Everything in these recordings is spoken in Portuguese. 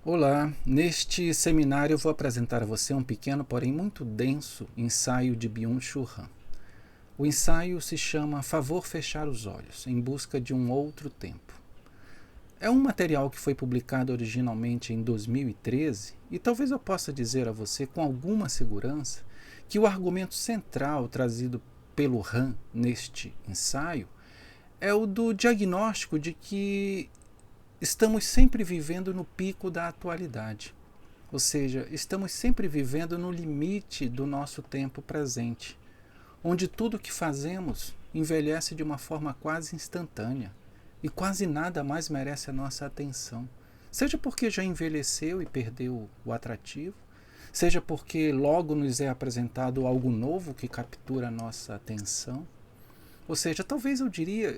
Olá, neste seminário eu vou apresentar a você um pequeno, porém muito denso, ensaio de Byung-Chul Han. O ensaio se chama Favor Fechar os Olhos, em busca de um outro tempo. É um material que foi publicado originalmente em 2013 e talvez eu possa dizer a você com alguma segurança que o argumento central trazido pelo Han neste ensaio é o do diagnóstico de que estamos sempre vivendo no pico da atualidade. Ou seja, estamos sempre vivendo no limite do nosso tempo presente, onde tudo o que fazemos envelhece de uma forma quase instantânea e quase nada mais merece a nossa atenção. Seja porque já envelheceu e perdeu o atrativo, seja porque logo nos é apresentado algo novo que captura a nossa atenção. Ou seja, talvez eu diria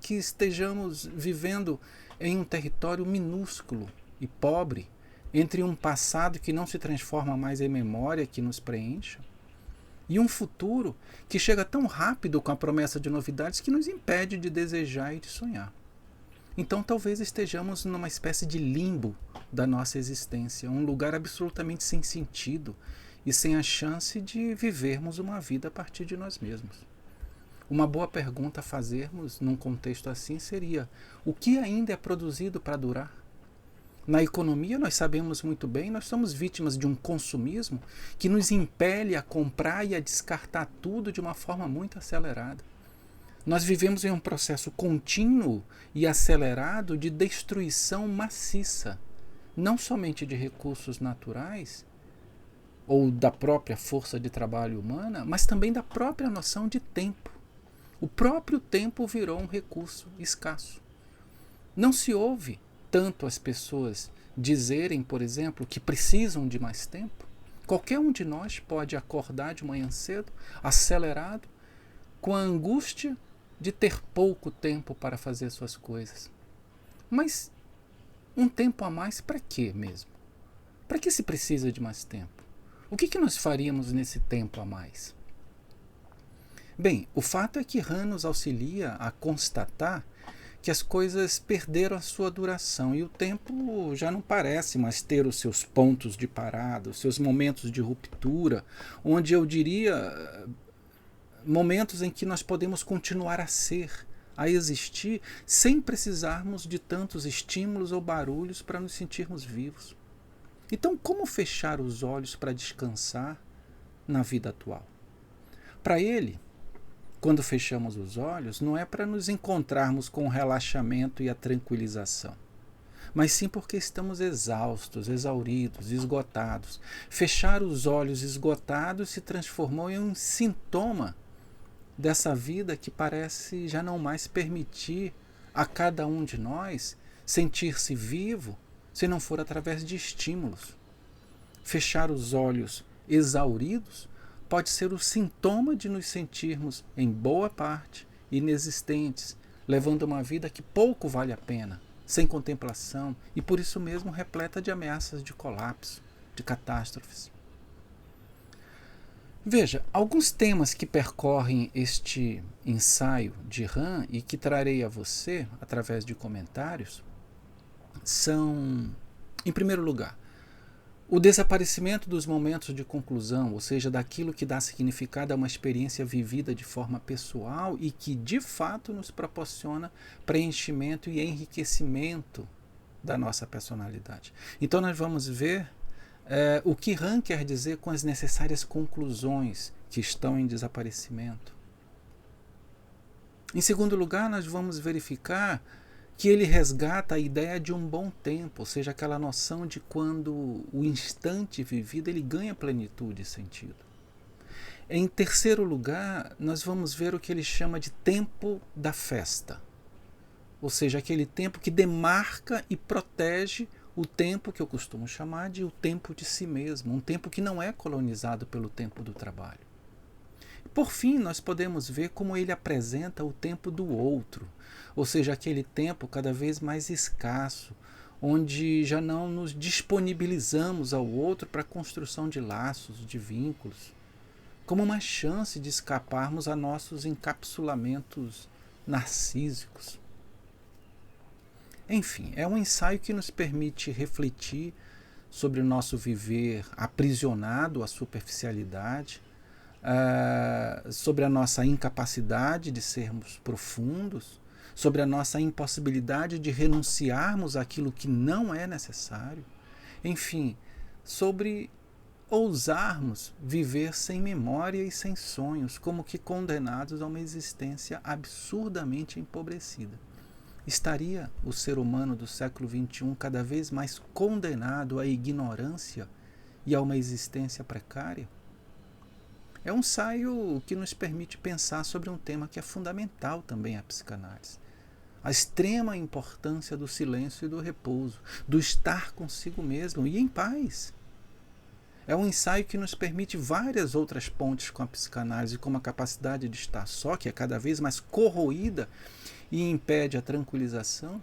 que estejamos vivendo em um território minúsculo e pobre, entre um passado que não se transforma mais em memória que nos preencha, e um futuro que chega tão rápido com a promessa de novidades que nos impede de desejar e de sonhar. Então talvez estejamos numa espécie de limbo da nossa existência, um lugar absolutamente sem sentido e sem a chance de vivermos uma vida a partir de nós mesmos. Uma boa pergunta a fazermos num contexto assim seria: o que ainda é produzido para durar? Na economia, nós sabemos muito bem, nós somos vítimas de um consumismo que nos impele a comprar e a descartar tudo de uma forma muito acelerada. Nós vivemos em um processo contínuo e acelerado de destruição maciça, não somente de recursos naturais ou da própria força de trabalho humana, mas também da própria noção de tempo. O próprio tempo virou um recurso escasso. Não se ouve tanto as pessoas dizerem, por exemplo, que precisam de mais tempo. Qualquer um de nós pode acordar de manhã cedo, acelerado, com a angústia de ter pouco tempo para fazer suas coisas. Mas um tempo a mais para quê mesmo? Para que se precisa de mais tempo? O que nós faríamos nesse tempo a mais? Bem, o fato é que Han nos auxilia a constatar que as coisas perderam a sua duração e o tempo já não parece mais ter os seus pontos de parada, os seus momentos de ruptura, onde eu diria momentos em que nós podemos continuar a ser, a existir, sem precisarmos de tantos estímulos ou barulhos para nos sentirmos vivos. Então, como fechar os olhos para descansar na vida atual? Para ele, quando fechamos os olhos, não é para nos encontrarmos com o relaxamento e a tranquilização, mas sim porque estamos exaustos, exauridos, esgotados. Fechar os olhos esgotados se transformou em um sintoma dessa vida que parece já não mais permitir a cada um de nós sentir-se vivo se não for através de estímulos. Fechar os olhos exauridos pode ser o sintoma de nos sentirmos, em boa parte, inexistentes, levando uma vida que pouco vale a pena, sem contemplação e por isso mesmo repleta de ameaças de colapso, de catástrofes. Veja, alguns temas que percorrem este ensaio de Han e que trarei a você através de comentários são, em primeiro lugar, o desaparecimento dos momentos de conclusão, ou seja, daquilo que dá significado a uma experiência vivida de forma pessoal e que de fato nos proporciona preenchimento e enriquecimento da nossa personalidade. Então nós vamos ver o que Han quer dizer com as necessárias conclusões que estão em desaparecimento. Em segundo lugar, nós vamos verificar que ele resgata a ideia de um bom tempo, ou seja, aquela noção de quando o instante vivido ele ganha plenitude e sentido. Em terceiro lugar, nós vamos ver o que ele chama de tempo da festa, ou seja, aquele tempo que demarca e protege o tempo que eu costumo chamar de o tempo de si mesmo, um tempo que não é colonizado pelo tempo do trabalho. Por fim, nós podemos ver como ele apresenta o tempo do outro, ou seja, aquele tempo cada vez mais escasso, onde já não nos disponibilizamos ao outro para a construção de laços, de vínculos, como uma chance de escaparmos a nossos encapsulamentos narcísicos. Enfim, é um ensaio que nos permite refletir sobre o nosso viver aprisionado à superficialidade, sobre a nossa incapacidade de sermos profundos, sobre a nossa impossibilidade de renunciarmos àquilo que não é necessário, enfim, sobre ousarmos viver sem memória e sem sonhos, como que condenados a uma existência absurdamente empobrecida. Estaria o ser humano do século XXI cada vez mais condenado à ignorância e a uma existência precária? É um ensaio que nos permite pensar sobre um tema que é fundamental também à psicanálise. A extrema importância do silêncio e do repouso, do estar consigo mesmo e em paz. É um ensaio que nos permite várias outras pontes com a psicanálise, como a capacidade de estar só, que é cada vez mais corroída e impede a tranquilização.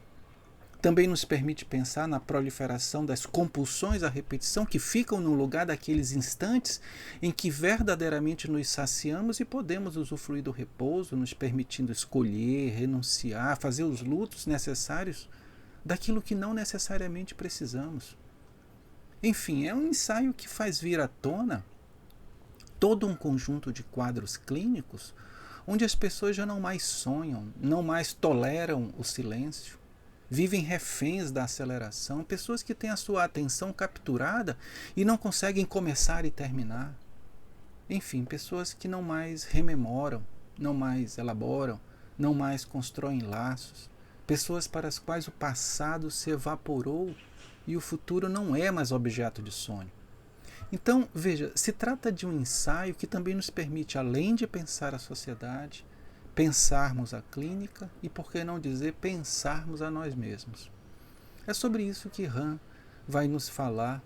Também nos permite pensar na proliferação das compulsões à repetição, que ficam no lugar daqueles instantes em que verdadeiramente nos saciamos e podemos usufruir do repouso, nos permitindo escolher, renunciar, fazer os lutos necessários daquilo que não necessariamente precisamos. Enfim, é um ensaio que faz vir à tona todo um conjunto de quadros clínicos onde as pessoas já não mais sonham, não mais toleram o silêncio, vivem reféns da aceleração, pessoas que têm a sua atenção capturada e não conseguem começar e terminar. Enfim, pessoas que não mais rememoram, não mais elaboram, não mais constroem laços, pessoas para as quais o passado se evaporou e o futuro não é mais objeto de sonho. Então, veja, se trata de um ensaio que também nos permite, além de pensar a sociedade, pensarmos a clínica e, por que não dizer, pensarmos a nós mesmos. É sobre isso que Han vai nos falar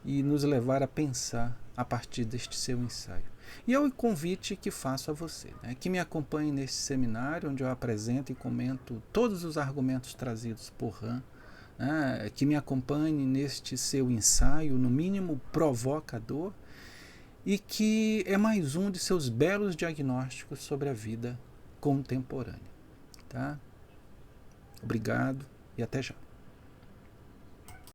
e nos levar a pensar a partir deste seu ensaio. E é o convite que faço a você, né, que me acompanhe neste seminário, onde eu apresento e comento todos os argumentos trazidos por Han, que me acompanhe neste seu ensaio, no mínimo provocador, e que é mais um de seus belos diagnósticos sobre a vida contemporânea. Tá? Obrigado e até já.